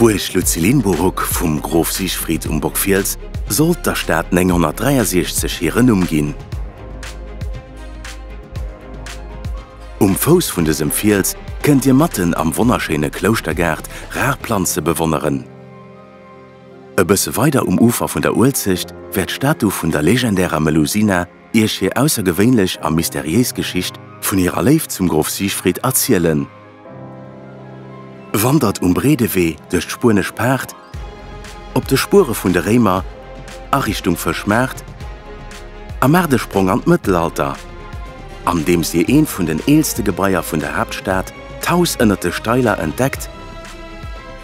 Burg Lützelinburg vum Grof Siegfried Burgfjels sollt der Staat 1963 hiren umginn. Fuss vun desem Fjels kennt Dir Matten am wonnerscheene Klostergard Rarplanze bewonneren. E bësse weiter Ufer vun der Ulzicht werd Statu vun der legendärer Melusina ihre außergewöhnlich a mysteriees Geschicht vun ihrer Leif zum Grof Siegfried erzielen. Wandert Bredewee durch Spurnisch Pacht, op de Spure vun der Römer, Richtung Verschmerrt, am Mardesprung an Mittelalter, an dem sie een vun den eelste Gebäier vun der Hauptstadt tausenderte Steiler entdeckt,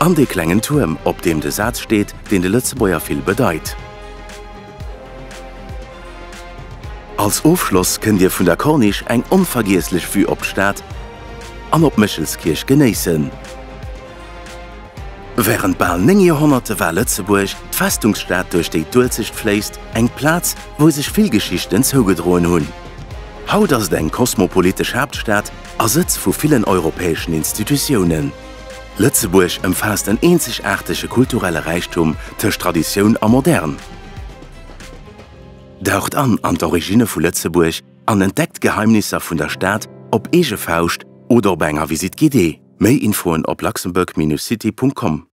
an de klengen Turm, op dem der Satz steht, den de Lützebäuer viel bedeit. Als Aufschluss könnt ihr vun der Corniche eng unvergesslich Vue op Stadt an op Michelskirch genießen. Während bald 9 Jahrhunderte war Lützeburg d'Festungsstadt durch die Dulzicht fließt, eng Platz, wo sich viel Geschichten zugedrohen hun. Haut ass eng kosmopolitisch Hauptstadt a Sitz vu vielen europäischen Institutionen. Lützeburg umfasst ein einzigartige kulturelle Reichtum zwischen Tradition und Modern. Taucht an d'Origine vu Lützeburg an entdeckt Geheimnisse vun der Stadt op ege Faust oder op enger Visitgidee. Mehr Infoen op luxemburg-city.com.